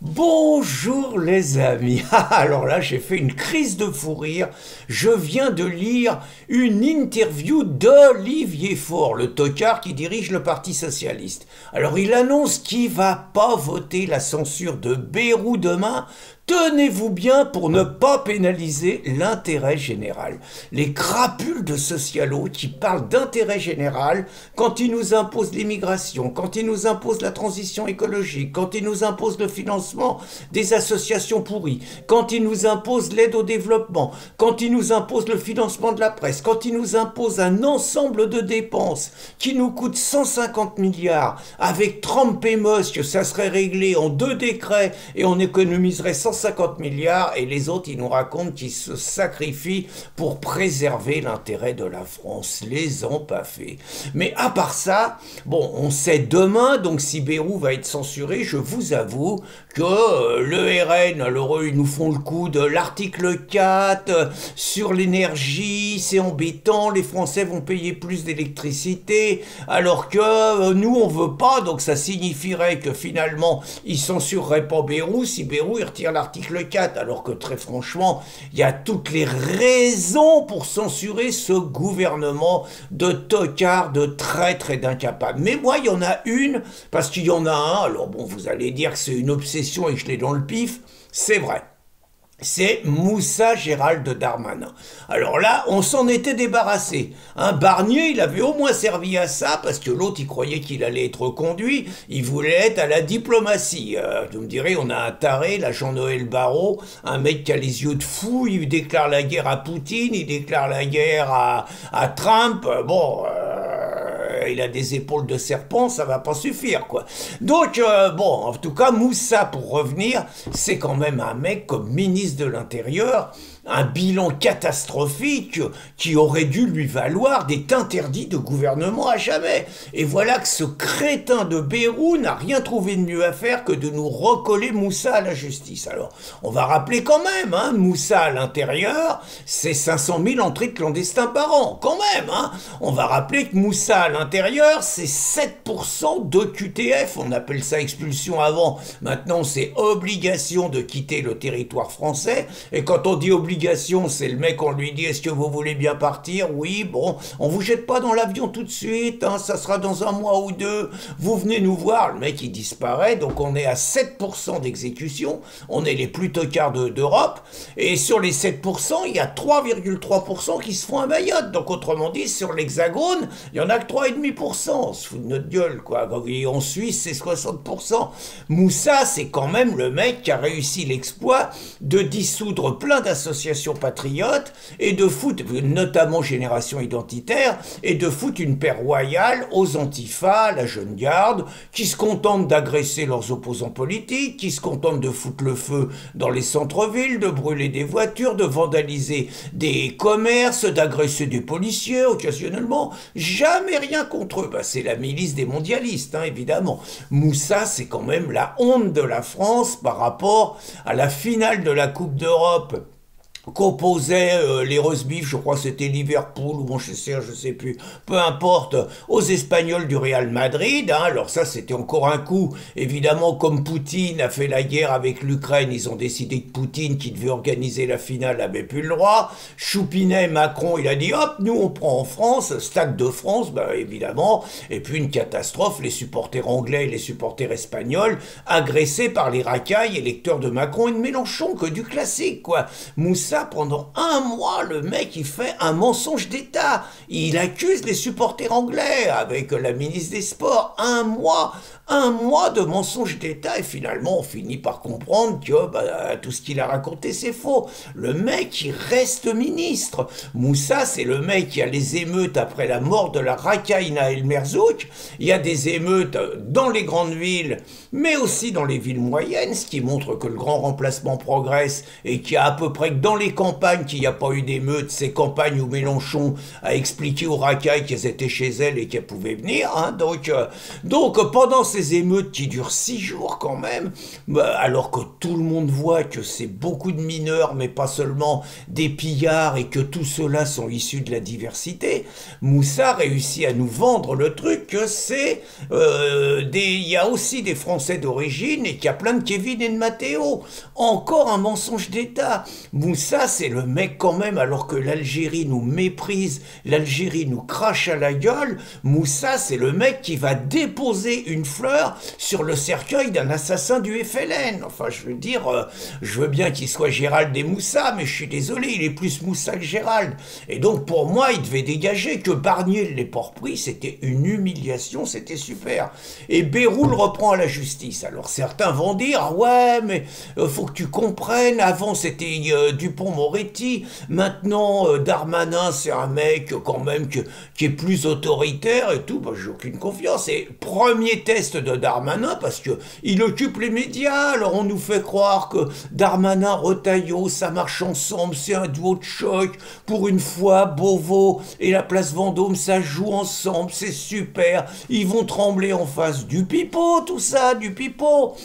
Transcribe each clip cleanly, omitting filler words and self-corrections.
Bonjour les amis. Alors là, j'ai fait une crise de fou rire. Je viens de lire une interview d'Olivier Faure, le tocard qui dirige le Parti socialiste. Alors il annonce qu'il va pas voter la censure de Bayrou demain. Tenez-vous bien pour ne pas pénaliser l'intérêt général. Les crapules de socialos qui parlent d'intérêt général quand ils nous imposent l'immigration, quand ils nous imposent la transition écologique, quand ils nous imposent le financement des associations pourries, quand ils nous imposent l'aide au développement, quand ils nous imposent le financement de la presse, quand ils nous imposent un ensemble de dépenses qui nous coûtent 150 milliards, avec Trump et Musk, ça serait réglé en 2 décrets et on économiserait 150 milliards, et les autres, ils nous racontent qu'ils se sacrifient pour préserver l'intérêt de la France. Les empaffés. Mais à part ça, bon, on sait demain, donc si Bayrou va être censuré, je vous avoue que le RN, alors eux, ils nous font le coup de l'article 4 sur l'énergie, c'est embêtant, les Français vont payer plus d'électricité, alors que nous, on veut pas, donc ça signifierait que finalement, ils censureraient pas Bayrou si Bayrou, il retire l'article 4, alors que très franchement, il y a toutes les raisons pour censurer ce gouvernement de tocards, de traîtres et d'incapables. Mais moi, il y en a une, parce qu'il y en a un, alors bon, vous allez dire que c'est une obsession et que je l'ai dans le pif, c'est vrai. C'est Moussa Gérald Darmanin. Alors là, on s'en était débarrassé. Un Barnier, il avait au moins servi à ça, parce que l'autre, il croyait qu'il allait être reconduit, il voulait être à la diplomatie. Vous me direz, on a un taré, là, Jean-Noël Barrot, un mec qui a les yeux de fou, il déclare la guerre à Poutine, il déclare la guerre à Trump, il a des épaules de serpent, ça va pas suffire, quoi. Donc, bon, en tout cas, Moussa, pour revenir, c'est quand même un mec comme ministre de l'Intérieur, un bilan catastrophique qui aurait dû lui valoir d'être interdit de gouvernement à jamais. Et voilà que ce crétin de Bayrou n'a rien trouvé de mieux à faire que de nous recoller Moussa à la justice. Alors, on va rappeler quand même, hein, Moussa à l'intérieur, c'est 500 000 entrées de clandestins par an, quand même, hein. On va rappeler que Moussa à l'intérieur, c'est 7% de QTF, on appelle ça expulsion avant, maintenant c'est obligation de quitter le territoire français, et quand on dit obligation, c'est le mec, on lui dit est-ce que vous voulez bien partir? Oui, bon, on vous jette pas dans l'avion tout de suite, hein, ça sera dans un mois ou deux, vous venez nous voir, le mec il disparaît, donc on est à 7% d'exécution, on est les plus tocards d'Europe, et sur les 7%, il y a 3,3% qui se font à Mayotte, donc autrement dit, sur l'Hexagone, il y en a que 3,5%, on se fout de notre gueule, quoi, et en Suisse, c'est 60%. Moussa, c'est quand même le mec qui a réussi l'exploit de dissoudre plein d'associations patriotes et de foutre, notamment Génération Identitaire, et de foutre une paix royale aux Antifa, la Jeune Garde, qui se contentent d'agresser leurs opposants politiques, qui se contentent de foutre le feu dans les centres-villes, de brûler des voitures, de vandaliser des commerces, d'agresser des policiers occasionnellement. Jamais rien contre eux. Bah, c'est la milice des mondialistes, hein, évidemment. Moussa, c'est quand même la honte de la France par rapport à la finale de la Coupe d'Europe qu'opposaient les rosbifs, je crois que c'était Liverpool ou Manchester, je sais plus, peu importe, aux Espagnols du Real Madrid, hein. Alors ça c'était encore un coup, évidemment comme Poutine a fait la guerre avec l'Ukraine, ils ont décidé que Poutine qui devait organiser la finale n'avait plus le droit, Choupinet, Macron, il a dit hop, nous on prend en France, Stade de France, bah évidemment, et puis une catastrophe, les supporters anglais et les supporters espagnols agressés par les racailles électeurs de Macron et de Mélenchon, que du classique quoi. Moussa, pendant un mois, le mec, il fait un mensonge d'État. Il accuse les supporters anglais avec la ministre des Sports. Un mois de mensonge d'État, et finalement, on finit par comprendre que bah, tout ce qu'il a raconté, c'est faux. Le mec, il reste ministre. Moussa, c'est le mec qui a les émeutes après la mort de la racaille Naël Merzouk. Il y a des émeutes dans les grandes villes, mais aussi dans les villes moyennes, ce qui montre que le grand remplacement progresse et qu'il y a à peu près que dans les campagnes qu'il n'y a pas eu d'émeutes, ces campagnes où Mélenchon a expliqué aux racailles qu'elles étaient chez elles et qu'elles pouvaient venir. Hein. Donc pendant ces émeutes qui durent 6 jours quand même, bah, alors que tout le monde voit que c'est beaucoup de mineurs, mais pas seulement des pillards, et que tous ceux-là sont issus de la diversité, Moussa réussit à nous vendre le truc que c'est il y a aussi des Français d'origine et qu'il y a plein de Kevin et de Matteo. Encore un mensonge d'État. Moussa, c'est le mec quand même, alors que l'Algérie nous méprise, l'Algérie nous crache à la gueule, Moussa, c'est le mec qui va déposer une fleur sur le cercueil d'un assassin du FLN. Enfin, je veux dire, je veux bien qu'il soit Gérald et Moussa, mais je suis désolé, il est plus Moussa que Gérald. Et donc, pour moi, il devait dégager. Que Barnier l'ait pas repris, c'était une humiliation, c'était super. Et Bayrou le reprend à la justice. Alors, certains vont dire, ouais, mais faut que tu comprennes, avant c'était Dupond-Moretti, maintenant Darmanin, c'est un mec quand même qui est plus autoritaire et tout. Bah, j'ai aucune confiance. Et premier test de Darmanin, parce que il occupe les médias, alors on nous fait croire que Darmanin, Retailleau, ça marche ensemble, c'est un duo de choc. Pour une fois, Beauvau et la place Vendôme, ça joue ensemble, c'est super. Ils vont trembler en face du pipeau, tout ça, du pipeau.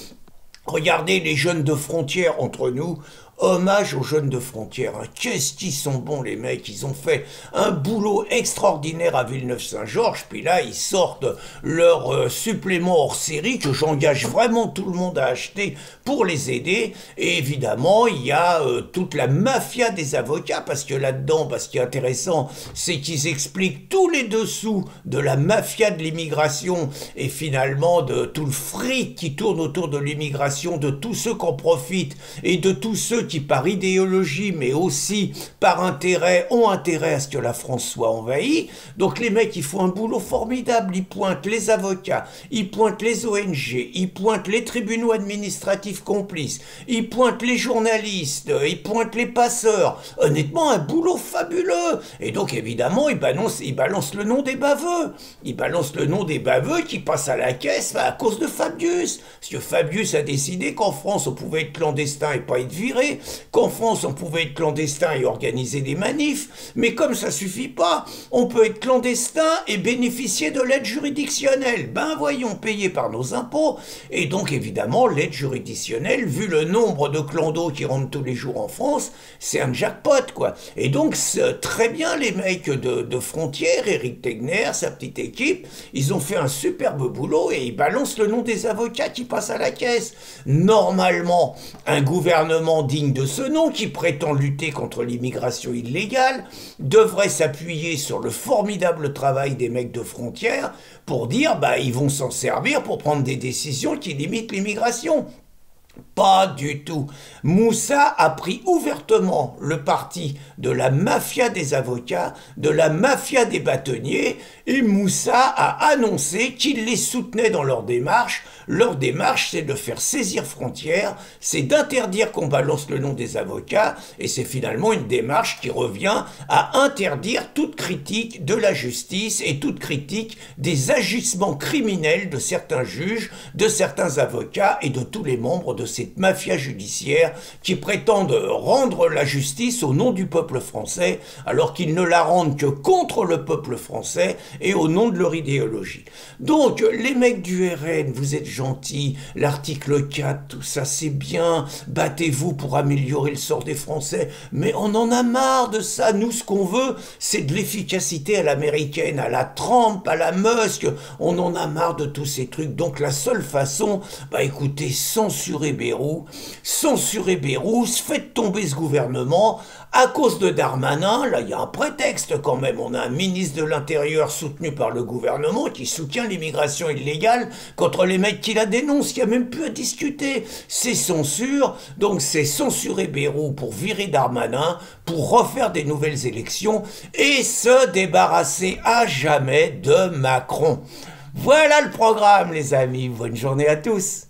Regardez les jeunes de frontière entre nous. Hommage aux jeunes de frontière. Hein. Qu'est-ce qu'ils sont bons, les mecs. Ils ont fait un boulot extraordinaire à Villeneuve-Saint-Georges. Puis là, ils sortent leur supplément hors série que j'engage vraiment tout le monde à acheter pour les aider. Et évidemment, il y a toute la mafia des avocats. Parce que là-dedans, ce qui est intéressant, c'est qu'ils expliquent tous les dessous de la mafia de l'immigration et finalement de tout le fric qui tourne autour de l'immigration, de tous ceux qui en profitent et de tous ceux qui par idéologie mais aussi par intérêt ont intérêt à ce que la France soit envahie. Donc les mecs, ils font un boulot formidable, ils pointent les avocats, ils pointent les ONG, ils pointent les tribunaux administratifs complices, ils pointent les journalistes, ils pointent les passeurs. Honnêtement, un boulot fabuleux. Et donc évidemment, ils balancent le nom des baveux. Ils balancent le nom des baveux qui passent à la caisse à cause de Fabius. Parce que Fabius a décidé qu'en France, on pouvait être clandestin et pas être viré, qu'en France on pouvait être clandestin et organiser des manifs, mais comme ça suffit pas, on peut être clandestin et bénéficier de l'aide juridictionnelle. Ben voyons, payé par nos impôts, et donc évidemment l'aide juridictionnelle, vu le nombre de clandos qui rentrent tous les jours en France, c'est un jackpot quoi. Et donc très bien les mecs de Frontières, Éric Tegner, sa petite équipe, ils ont fait un superbe boulot et ils balancent le nom des avocats qui passent à la caisse. Normalement, un gouvernement digne de ce nom, qui prétend lutter contre l'immigration illégale, devrait s'appuyer sur le formidable travail des mecs de Frontières pour dire, ils vont s'en servir pour prendre des décisions qui limitent l'immigration. Pas du tout. Moussa a pris ouvertement le parti de la mafia des avocats, de la mafia des bâtonniers, et Moussa a annoncé qu'il les soutenait dans leur démarche. Leur démarche, c'est de faire saisir Frontières, c'est d'interdire qu'on balance le nom des avocats, et c'est finalement une démarche qui revient à interdire toute critique de la justice et toute critique des agissements criminels de certains juges, de certains avocats et de tous les membres de cette mafia judiciaire qui prétendent rendre la justice au nom du peuple français alors qu'ils ne la rendent que contre le peuple français et au nom de leur idéologie. Donc les mecs du RN, vous êtes gentils, l'article 4, tout ça c'est bien, battez-vous pour améliorer le sort des Français, mais on en a marre de ça. Nous, ce qu'on veut, c'est de l'efficacité à l'américaine, à la Trump, à la Musk. On en a marre de tous ces trucs. Donc la seule façon, écoutez, censurez Bayrou, faites tomber ce gouvernement. À cause de Darmanin, là il y a un prétexte quand même, on a un ministre de l'Intérieur soutenu par le gouvernement qui soutient l'immigration illégale contre les mecs qui la dénoncent, il n'y a même plus à discuter. C'est censure, donc c'est censurer Bayrou pour virer Darmanin, pour refaire des nouvelles élections et se débarrasser à jamais de Macron. Voilà le programme les amis, bonne journée à tous.